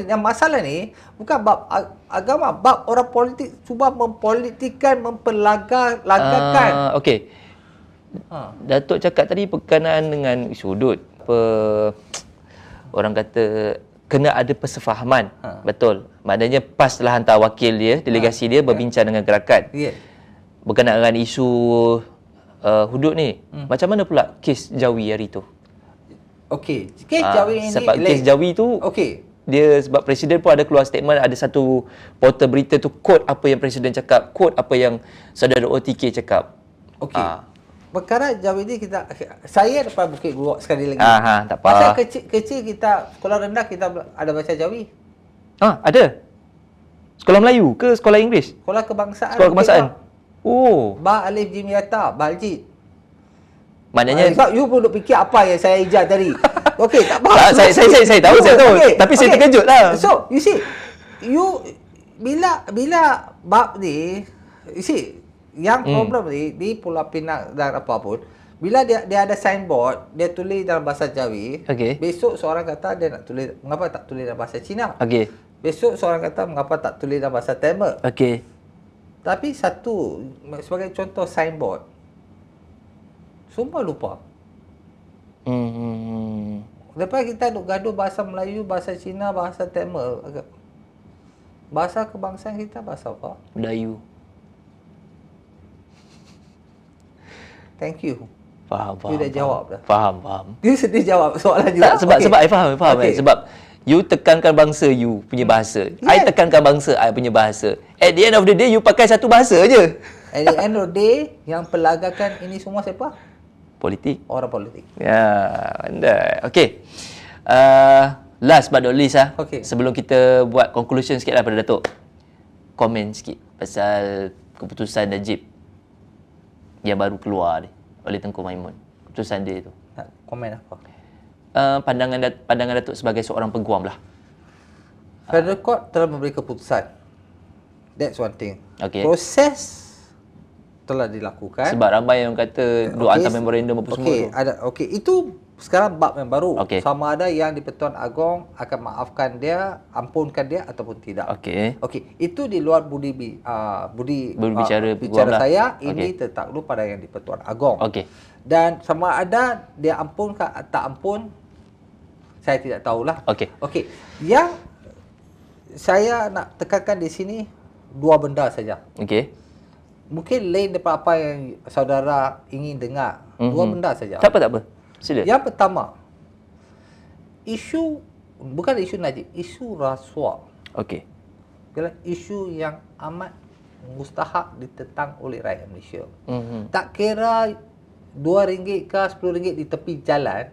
Yang masalah ni bukan bab agama, bab orang politik cuba mempolitikkan, memperlagakan. Okey. Datuk cakap tadi berkenaan dengan sudut orang kata kena ada persefahaman. Betul. Maknanya PAS telah hantar wakil dia, delegasi dia berbincang dengan gerakan. Berkenaan dengan isu hudud ni. Macam mana pula kes Jawi hari tu? Okey, kes Jawi ini sebab kes Jawi tu dia sebab presiden pun ada keluar statement, ada satu portal berita tu quote apa yang presiden cakap, quote apa yang saudara OTK cakap. Perkara Jawi ni saya daripada Bukit Guruk sekali lagi. Tak apa. Masa kecil kita sekolah rendah kita ada baca Jawi. Ada. Sekolah Melayu ke sekolah Inggeris? Sekolah kebangsaan. Sekolah kebangsaan. Ba alif jim yata, baljid. Maknanya sebab you pun duk fikir apa yang saya ijaz tadi. Okey, tak apa. Saya tahu. Tapi saya terkejut lah. So, you see, bila bab ni, you see, yang problem ni di Pulau Pinang dan apa pun, bila dia ada signboard, dia tulis dalam bahasa Jawi. Besok seorang kata dia nak tulis, mengapa tak tulis dalam bahasa Cina? Besok seorang kata mengapa tak tulis dalam bahasa Tamil? Tapi satu, sebagai contoh signboard, semua lupa. Lepas kita duk gaduh bahasa Melayu, bahasa Cina, bahasa Tamil. Bahasa kebangsaan kita bahasa apa? Melayu. Thank you. Faham. You dah jawab dah. Faham. You sedih jawab soalan juga. Sebab I faham. Sebab you tekankan bangsa you punya bahasa. I tekankan bangsa I punya bahasa. At the end of the day, you pakai satu bahasa je. At the end of the day, yang pelagakan ini semua siapa? Politik. Orang politik. Ya, pandai. Okey. Last but not least sebelum kita buat conclusion sikit lah pada Datuk. Komen sikit pasal keputusan Najib yang baru keluar ni oleh Tengku Maimun. Keputusan dia tu. Nak komen apa? Pandangan Datuk sebagai seorang peguam lah. Federal Court telah memberi keputusan. That's one thing. Proses telah dilakukan. Sebab ramai yang kata duk hantar memorandum apa semua tu. Itu sekarang bab yang baru. Okey. Sama ada yang di-Pertuan Agong akan maafkan dia, ampunkan dia ataupun tidak. Okey. Okey, itu di luar budi Berbicara bicara guam lah. saya. Ini Okey. tertakluk pada yang di-Pertuan Agong. Okey. Dan sama ada dia ampunkan atau tak ampun, saya tidak tahulah. Okey. Okey, yang saya nak tekankan di sini dua benda saja. Okey. Mungkin lain daripada apa yang saudara ingin dengar. Dua benda saja. Tak apa. Sila. Yang pertama, bukan isu Najib, isu rasuah. Okey. Ialah isu yang amat mustahak ditentang oleh rakyat Malaysia. Mhm. Tak kira RM2 ke RM10 di tepi jalan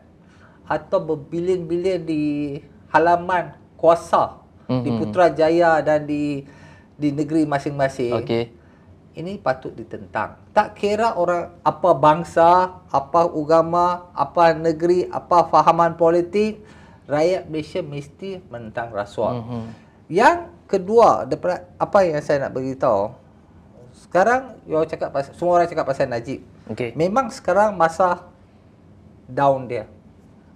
atau berbilion-bilion di halaman kuasa di Putrajaya dan di negeri masing-masing. Okey. Ini patut ditentang. Tak kira orang apa bangsa, apa agama, apa negeri, apa fahaman politik, rakyat Malaysia mesti menentang rasuah. Yang kedua, daripada apa yang saya nak beritahu, sekarang semua orang cakap pasal Najib. Okey. Memang sekarang masa down dia.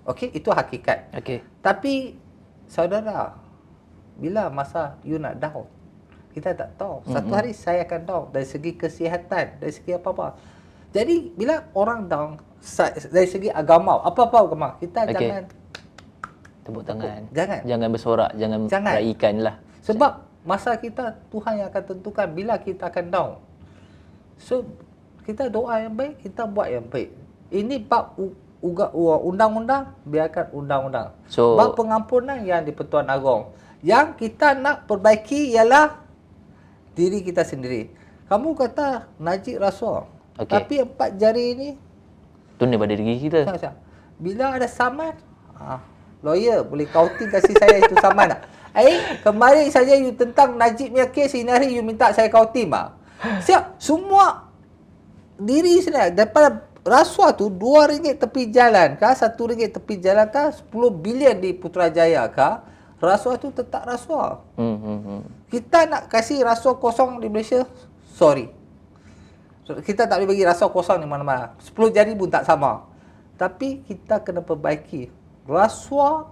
Okey, itu hakikat. Okey. Tapi saudara, bila masa you nak down? Kita tak tahu. Satu hari saya akan down dari segi kesihatan, dari segi apa-apa. Jadi bila orang down dari segi agama, apa-apa agama, kita Okey. jangan Tepuk tangan. Jangan bersorak, jangan raikan lah. sebab masa kita Tuhan yang akan tentukan bila kita akan down. So kita doa yang baik, kita buat yang baik. Ini bab undang-undang, biarkan undang-undang. So- bab pengampunan yang di Pertuan Agong. Yang kita nak perbaiki ialah diri kita sendiri. Kamu kata Najib rasuah. Okey. Tapi 4 jari ini Tunda pada diri kita. bila ada saman, lawyer boleh counting kasih saya itu saman tak? Kemarin saja you tentang Najib punya kes, ini hari you minta saya counting bah. Siap, semua diri sendiri. Daripada rasuah tu RM2 tepi jalan kah, RM1 tepi jalan kah, 10 bilion di Putrajaya kah, rasuah tu tetap rasuah. Kita nak kasih rasuah kosong di Malaysia, sorry. Kita tak boleh bagi rasuah kosong di mana-mana. 10 jari pun tak sama. Tapi kita kena perbaiki. Rasuah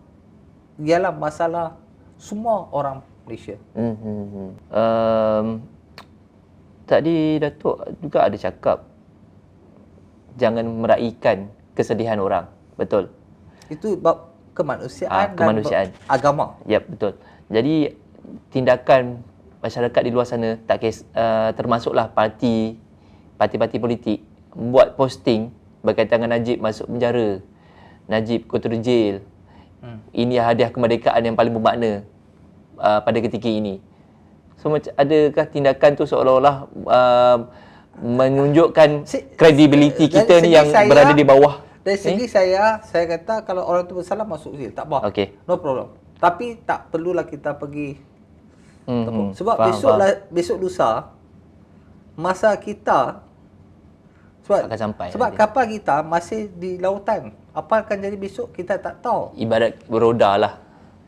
ialah masalah semua orang Malaysia. Tadi Datuk juga ada cakap jangan meraihkan kesedihan orang. Betul? Itu bab kemanusiaan, kemanusiaan. dan agama. Ya, betul. Jadi tindakan masyarakat di luar sana termasuklah parti-parti politik buat posting berkaitan dengan Najib masuk penjara, Najib go to the jail. Ini hadiah kemerdekaan yang paling bermakna pada ketika ini. So adakah tindakan tu seolah-olah menunjukkan kredibiliti kita ni yang berada di bawah? Dari segi saya kata kalau orang tu bersalah masuk jail, tak apa. Okey. No problem. Tapi tak perlulah kita pergi sebab Faham. besok lusa masa kita Akan sampai sebab nanti. kapal kita masih di lautan. Apa akan jadi besok kita tak tahu. Ibarat beroda lah.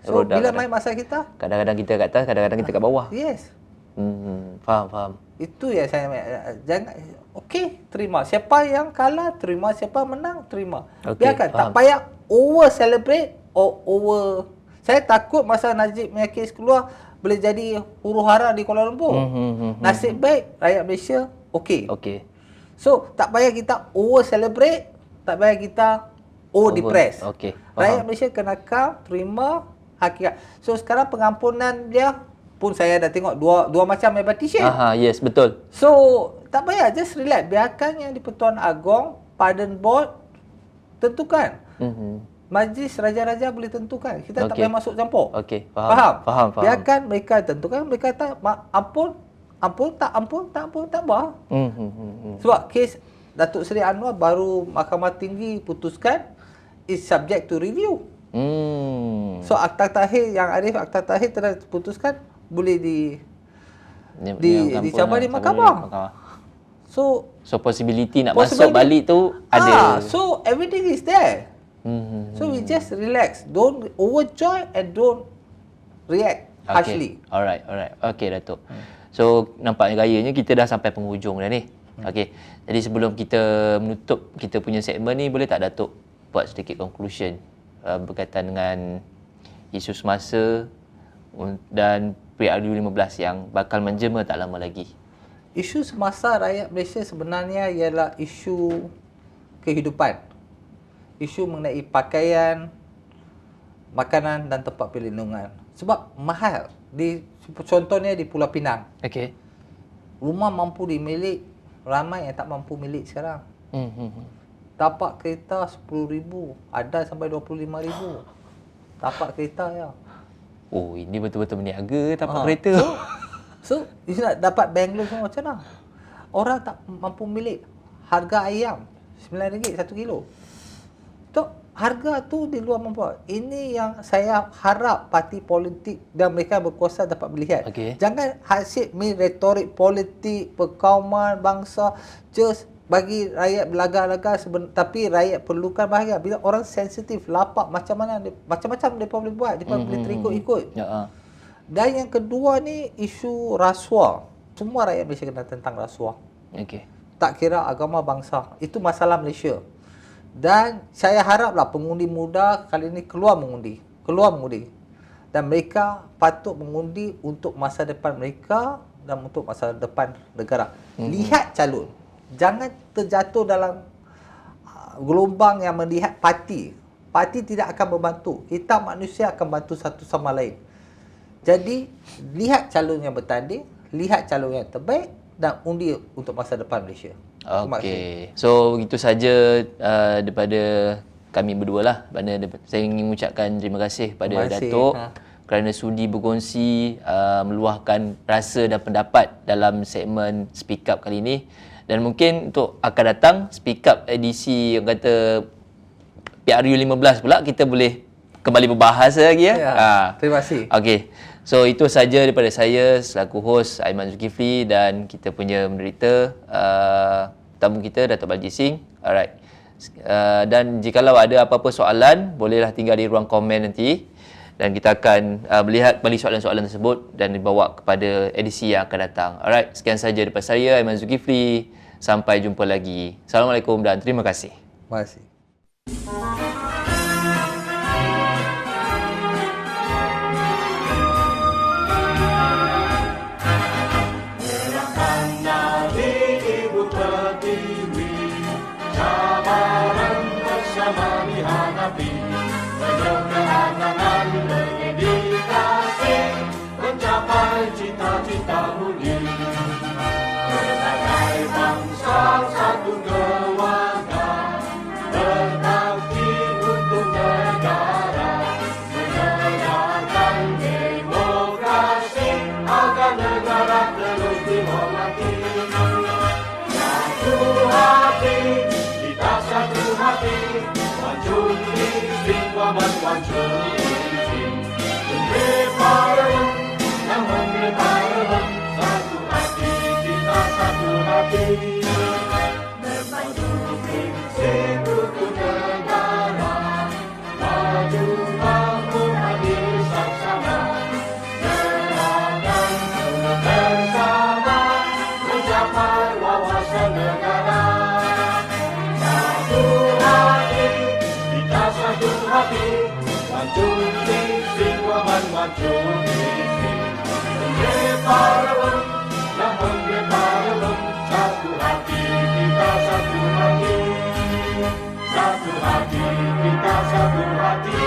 So Roda bila kadang- main masa kita, Kadang-kadang kita kat atas, kadang-kadang kita kat bawah. yes. Faham. Itu yang saya jangan terima. Siapa yang kalah terima, siapa menang terima. Okey, Biarkan, tak faham. payah over celebrate or over. Saya takut masa Najib punya kes keluar boleh jadi huru-hara di Kuala Lumpur. Nasib baik rakyat Malaysia okey. Okey. So tak payah kita over celebrate, tak payah kita over depress. Okey, Rakyat faham. Malaysia kena calm, terima hakikat. So sekarang pengampunan dia pun saya dah tengok dua macam petition. Yes, betul. So tak payah, just relax. Biarkan yang di Pertuan Agong, Pardon Board tentukan. Majlis Raja-Raja boleh tentukan. Kita tak Okey. payah masuk campur. Okey, faham. Biarkan mereka tentukan. Mereka kata ampun, tak apa. Sebab kes Datuk Seri Anwar baru Mahkamah Tinggi putuskan is subject to review. So akta takhir yang Arif akta takhir telah putuskan boleh dicabar di mahkamah. So possibility nak masuk balik tu ada. so everything is there. So we just relax. Don't overjoy and don't react harshly. Alright. Okey, Datuk. So nampaknya gayanya kita dah sampai penghujung dah ni. Okey. Jadi sebelum kita menutup kita punya segmen ni, boleh tak Datuk buat sedikit conclusion berkaitan dengan isu semasa dan PRU15 yang bakal menjema tak lama lagi. Isu semasa rakyat Malaysia sebenarnya ialah isu kehidupan. Isu mengenai pakaian, makanan dan tempat perlindungan. Sebab mahal. Contohnya di Pulau Pinang. Okey. Rumah mampu dimilik, ramai yang tak mampu milik sekarang. Tapak kereta RM10,000, ada sampai RM25,000. Tapak kereta ya. Oh, ini betul-betul berniaga tapak kereta. So, you nak dapat bank loan semua macam mana? Orang tak mampu milik. Harga ayam RM9 1 kilo. Tu harga tu di luar mampu. Ini yang saya harap parti politik dan mereka berkuasa dapat melihat. Okey. Jangan hasil retorik politik, perkauman bangsa just bagi rakyat berlaga-laga tapi rakyat perlukan bahagian. Bila orang sensitif, lapak macam-macam mereka boleh buat, mereka boleh terikut-ikut. Ya. Dan yang kedua ni isu rasuah. Semua rakyat Malaysia kena tentang rasuah. Okey. Tak kira agama bangsa. Itu masalah Malaysia. Dan saya haraplah pengundi muda kali ini keluar mengundi. Dan mereka patut mengundi untuk masa depan mereka dan untuk masa depan negara. Lihat calon. Jangan terjatuh dalam gelombang yang melihat parti. Parti tidak akan membantu. Kita manusia akan bantu satu sama lain. Jadi, lihat calon yang bertanding, lihat calon yang terbaik dan undi untuk masa depan Malaysia. Okey. So, begitu saja daripada kami berdua lah. Saya ingin mengucapkan terima kasih kepada Datuk kerana sudi berkongsi, meluahkan rasa dan pendapat dalam segmen Speak Up kali ini. Dan mungkin untuk akan datang, Speak Up edisi yang kata PRU15 pula, kita boleh kembali berbahas lagi ya. Terima kasih. Okey. So itu saja daripada saya selaku hos Aiman Zulkifli dan kita punya menderita tamu kita Datuk Balaji Singh. Alright. Dan jikalau ada apa-apa soalan, bolehlah tinggal di ruang komen nanti dan kita akan melihat kembali soalan-soalan tersebut dan dibawa kepada edisi yang akan datang. Alright, sekian saja daripada saya Aiman Zulkifli. Sampai jumpa lagi. Assalamualaikum dan terima kasih. Terima kasih. Dihadapi penuh kehanganan berdedikasi mencapai cita-cita mulia. Berbagai bangsa satu keluarga berbakti untuk negara, menegakkan demokrasi agar negara terus dihormati. Satu hati, kita satu hati. Satu hati, kita satu hati. Berbaju prinsip rukun negara, maju makmur adil saksama, gerakan bersama mencapai wawasan negara. Satu hati, kita satu hati. Maju visi, maju visi. Parlemen, namun parlemen, satu hati, kita satu hati. Satu hati, kita satu hati.